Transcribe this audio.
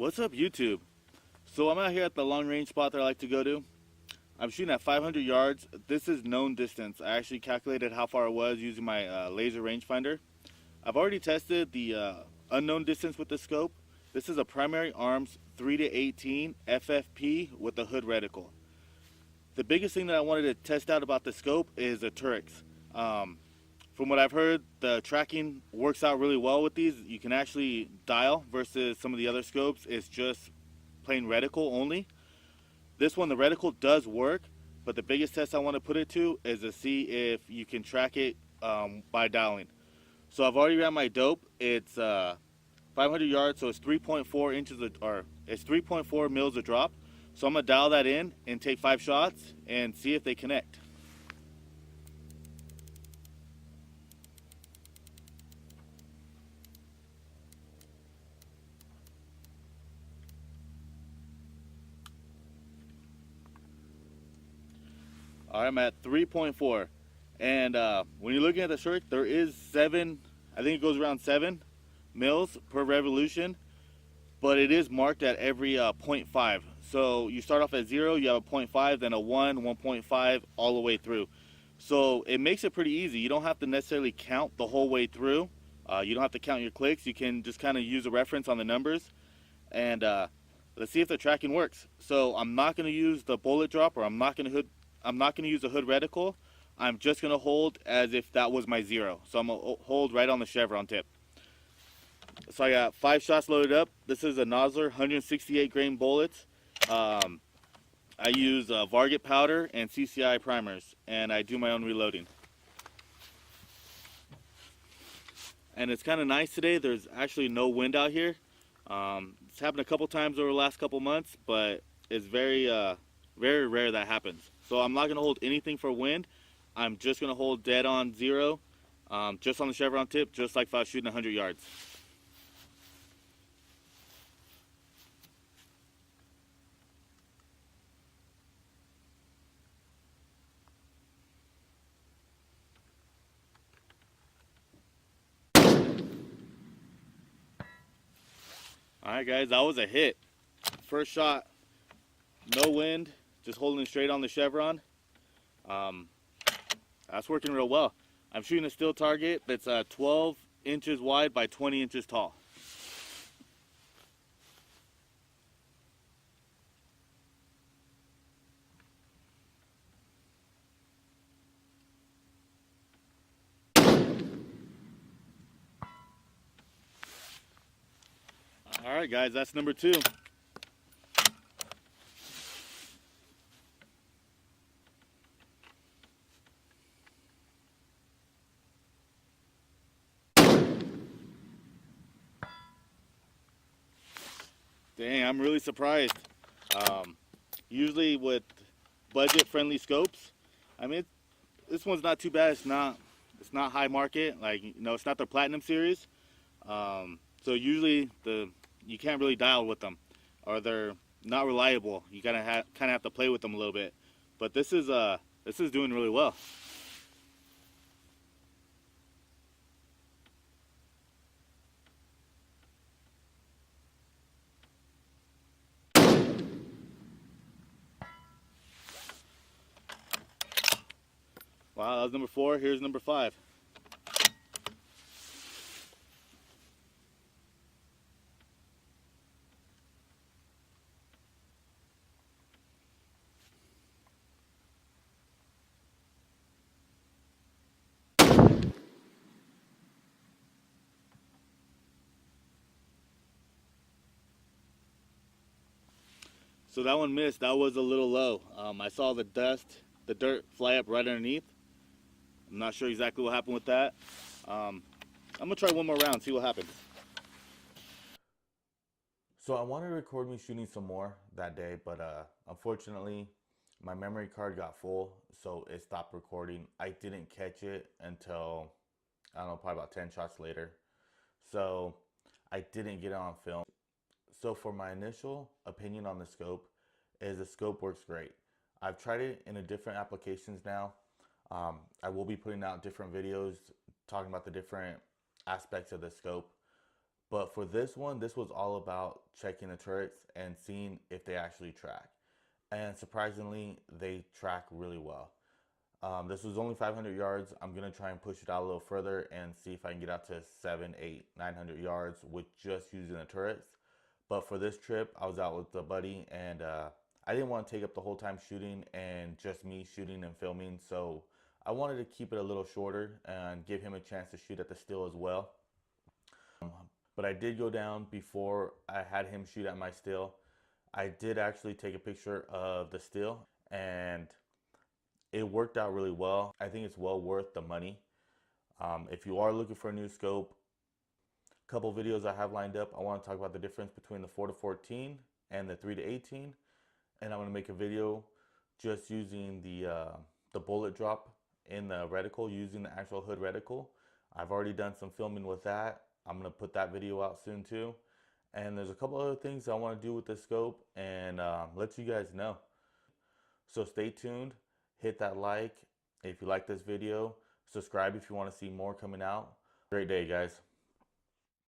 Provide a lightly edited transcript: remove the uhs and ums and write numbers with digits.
What's up, YouTube? So I'm out here at the long range spot that I like to go to. I'm shooting at 500 yards. This is known distance. I actually calculated how far it was using my laser rangefinder. I've already tested the unknown distance with the scope. This is a primary arms 3 to 18 FFP with a hood reticle. The biggest thing that I wanted to test out about the scope is the turrets. From what I've heard, the tracking works out really well with these. You can actually dial versus some of the other scopes. It's just plain reticle only. This one, the reticle does work, but the biggest test I want to put it to is to see if you can track it by dialing. So I've already ran my dope. It's 500 yards, so it's 3.4 inches, or it's 3.4 mils a drop. So I'm gonna dial that in and take 5 shots and see if they connect. All right, I'm at 3.4, and when you're looking at the shirt, there is 7. I think it goes around 7 mils per revolution, but it is marked at every 0.5. So you start off at 0, you have a 0.5, then a 1, 1.5, all the way through. So it makes it pretty easy. You don't have to necessarily count the whole way through. You don't have to count your clicks. You can just kind of use a reference on the numbers, and let's see if the tracking works. So I'm not going to use the bullet drop, or I'm not going to use a hood reticle. I'm just going to hold as if that was my 0. So I'm going to hold right on the chevron tip. So I got 5 shots loaded up. This is a Nosler 168 grain bullets. I use Varget powder and CCI primers, and I do my own reloading. And it's kind of nice today. There's actually no wind out here. It's happened a couple times over the last couple months, but it's very rare that happens. So I'm not going to hold anything for wind. I'm just going to hold dead on 0, just on the chevron tip, just like if I was shooting 100 yards. Alright guys, that was a hit. First shot, no wind, just holding it straight on the chevron. That's working real well. I'm shooting a steel target that's 12 inches wide by 20 inches tall. Alright guys, that's number 2. Dang, I'm really surprised. Usually with budget-friendly scopes, I mean, this one's not too bad. It's not high market. Like, you know, it's not the Platinum series. So usually you can't really dial with them, or they're not reliable. You kind of have to play with them a little bit. But this is doing really well. Wow, that was number 4. Here's number 5. So that one missed. That was a little low. I saw the dirt fly up right underneath. I'm not sure exactly what happened with that. I'm gonna try one more round, see what happens. So I wanted to record me shooting some more that day, but unfortunately my memory card got full, so it stopped recording. I didn't catch it until, I don't know, probably about 10 shots later. So I didn't get it on film. So for my initial opinion on the scope is the scope works great. I've tried it in different applications now. I will be putting out different videos talking about the different aspects of the scope. But for this one, this was all about checking the turrets and seeing if they actually track. And surprisingly, they track really well. This was only 500 yards. I'm gonna try and push it out a little further and see if I can get out to 7, 8, 900 yards with just using the turrets. But for this trip, I was out with a buddy, and I didn't want to take up the whole time shooting and just me shooting and filming. So I wanted to keep it a little shorter and give him a chance to shoot at the still as well. But I did go down before I had him shoot at my still. I did actually take a picture of the still, and it worked out really well. I think it's well worth the money. If you are looking for a new scope, a couple videos I have lined up. I want to talk about the difference between the 4 to 14 and the 3 to 18, and I'm going to make a video just using the bullet drop in the reticle, using the actual hood reticle. I've already done some filming with that. I'm going to put that video out soon too. And there's a couple other things I want to do with this scope, and let you guys know. So stay tuned, hit that like if you like this video, subscribe if you want to see more coming out. Great day, guys.